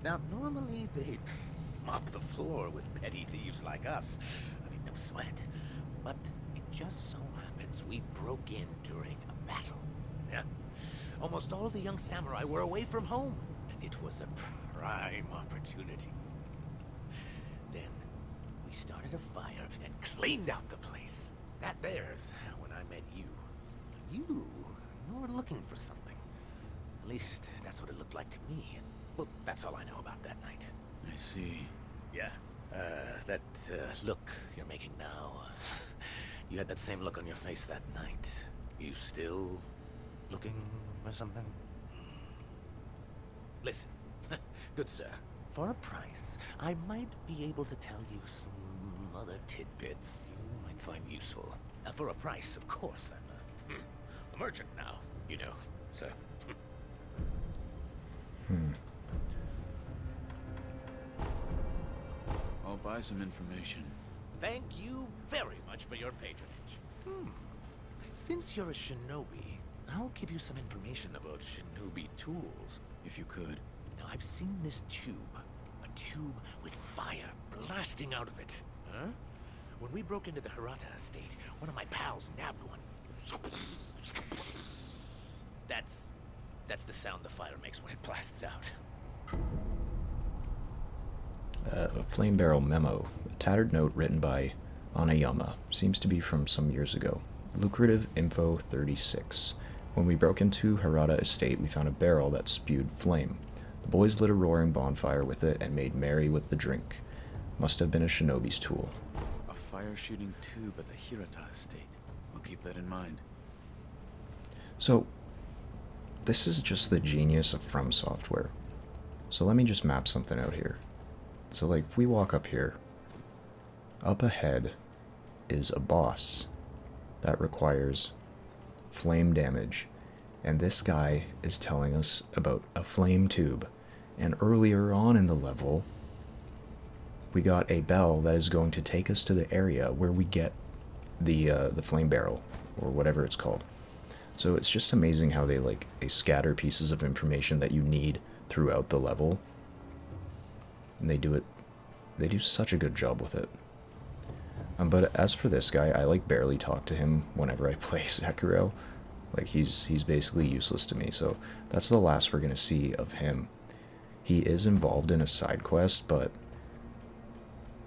Now, normally they'd mop the floor with petty thieves like us. I mean, no sweat. But it just so happens we broke in during a battle. Yeah. Almost all the young samurai were away from home, and it was a prime opportunity. Then, we started a fire and cleaned out the place. That there's when I met you. You were looking for something. At least, that's what it looked like to me. Well, that's all I know about that night. I see. Yeah. That look you're making now. You had that same look on your face that night. You still looking for something? Listen, good sir. For a price, I might be able to tell you some other tidbits you might find useful. For a price, of course. I'm a merchant now, you know, so... I'll buy some information. Thank you very much for your patronage. Since you're a shinobi, I'll give you some information about shinobi tools. If you could. Now, I've seen this tube. A tube with fire blasting out of it. Huh? When we broke into the Hirata estate, one of my pals nabbed one. That's the sound the fire makes when it blasts out. A flame barrel memo. A tattered note written by Anayama. Seems to be from some years ago. Lucrative info 36. When we broke into Hirata estate, we found a barrel that spewed flame. The boys lit a roaring bonfire with it and made merry with the drink. Must have been a shinobi's tool. A fire-shooting tube at the Hirata estate. We'll keep that in mind. So, this is just the genius of From Software. So let me just map something out here. So like, if we walk up here, up ahead is a boss that requires flame damage. And this guy is telling us about a flame tube. And earlier on in the level, we got a bell that is going to take us to the area where we get the flame barrel, or whatever it's called. So it's just amazing how they scatter pieces of information that you need throughout the level. And they do such a good job with it. But as for this guy, I barely talk to him whenever I play Sekiro. He's basically useless to me, so that's the last we're gonna see of him. He is involved in a side quest, but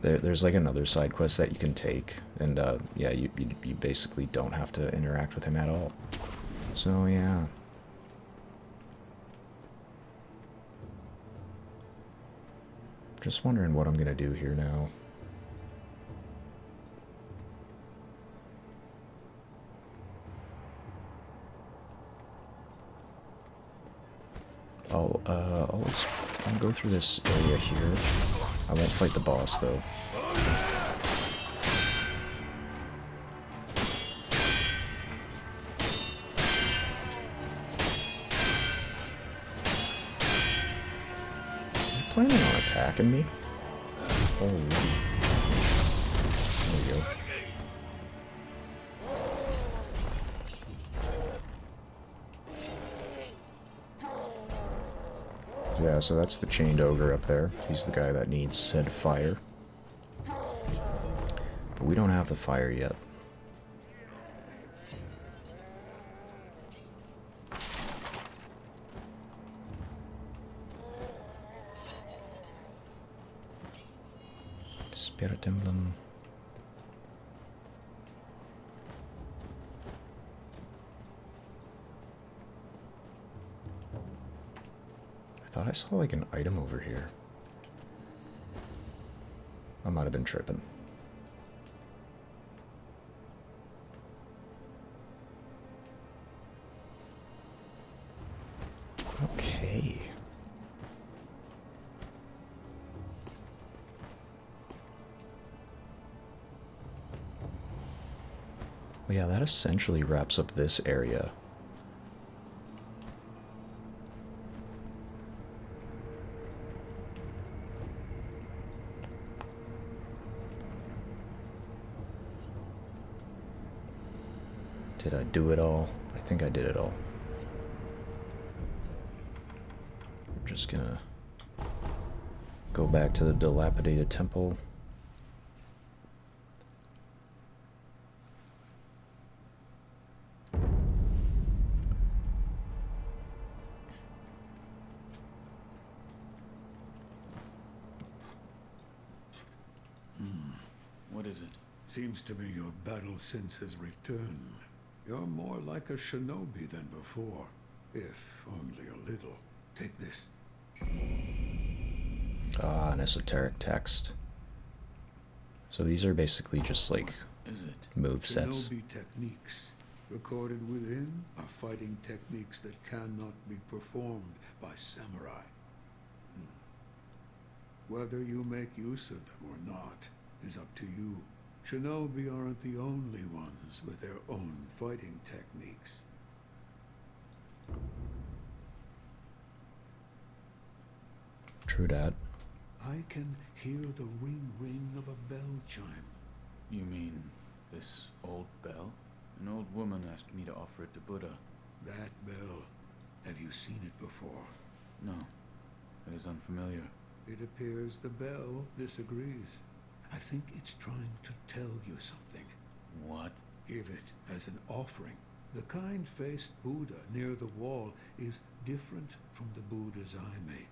there's another side quest that you can take, and yeah, you basically don't have to interact with him at all. So yeah. Just wondering what I'm gonna do here now. I'll go through this area here. I won't fight the boss though. Are you planning on attacking me? Oh, there we go. Yeah, so that's the chained ogre up there. He's the guy that needs said fire. But we don't have the fire yet. Spirit emblem. I thought I saw an item over here. I might have been tripping. Okay. Well, yeah, that essentially wraps up this area. Did I do it all? I think I did it all. We're just gonna go back to the dilapidated temple. What is it? Seems to me your battle sense has returned. You're more like a shinobi than before, if only a little. Take this. Ah, an esoteric text. So these are basically just like Is it? move sets. Shinobi techniques. Recorded within are fighting techniques that cannot be performed by samurai. Whether you make use of them or not is up to you. Shinobi aren't the only ones with their own fighting techniques. True dat. I can hear the ring of a bell chime. You mean this old bell? An old woman asked me to offer it to Buddha. That bell. Have you seen it before? No, it is unfamiliar. It appears the bell disagrees. I think it's trying to tell you something. What? Give it as an offering. The kind-faced Buddha near the wall is different from the Buddhas I make.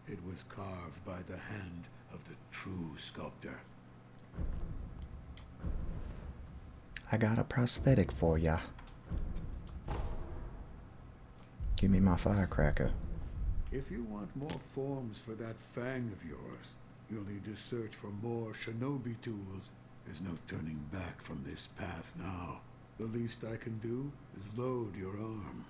It was carved by the hand of the true sculptor. I got a prosthetic for ya. Give me my firecracker. If you want more forms for that fang of yours, you'll need to search for more shinobi tools. There's no turning back from this path now. The least I can do is load your arm.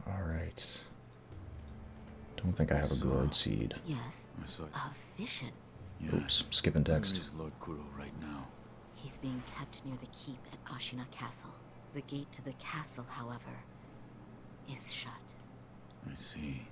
Alright. Don't think I have a gourd seed. Yes, I saw it. a vision. Yeah. Oops, skipping text. Where is Lord Kuro right now? He's being kept near the keep at Ashina Castle. The gate to the castle, however, is shut. I see.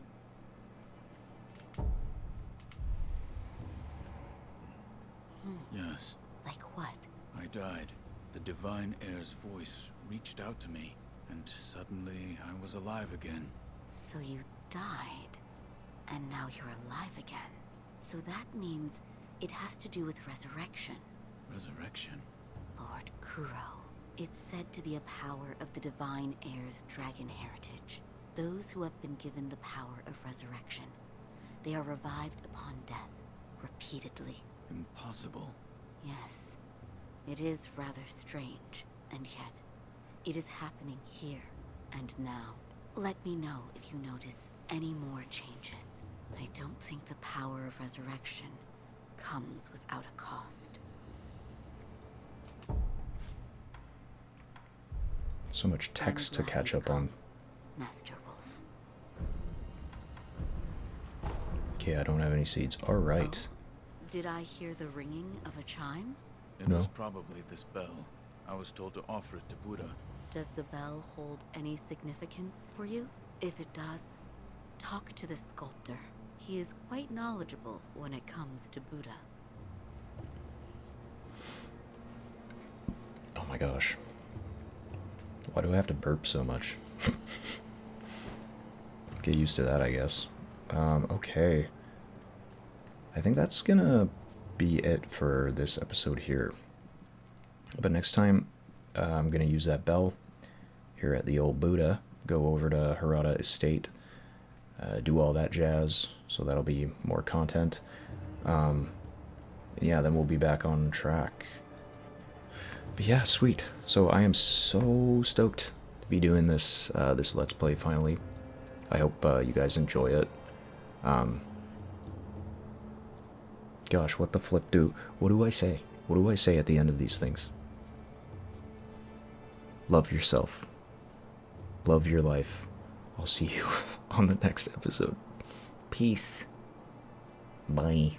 Yes, Like what? I died. The Divine Heir's voice reached out to me, and suddenly I was alive again. So you died, and now you're alive again. So that means it has to do with resurrection. Resurrection? Lord Kuro. It's said to be a power of the Divine Heir's dragon heritage. Those who have been given the power of resurrection. They are revived upon death, repeatedly. Impossible. Yes, it is rather strange, and yet, it is happening here and now. Let me know if you notice any more changes. I don't think the power of resurrection comes without a cost. So much text to I'm glad catch you've up on. come, Master Wolf. Okay, I don't have any seeds. Alright. Did I hear the ringing of a chime? It No. was probably this bell. I was told to offer it to Buddha. Does the bell hold any significance for you? If it does, talk to the sculptor. He is quite knowledgeable when it comes to Buddha. Oh my gosh. Why do I have to burp so much? Get used to that, I guess. Okay. I think that's gonna be it for this episode here. But next time, I'm gonna use that bell here at the old Buddha, go over to Hirata Estate, do all that jazz, so that'll be more content. And yeah, then we'll be back on track. But yeah, sweet. So I am so stoked to be doing this this Let's Play finally. I hope you guys enjoy it. Gosh, what the flip do? What do I say? What do I say at the end of these things? Love yourself. Love your life. I'll see you on the next episode. Peace. Bye.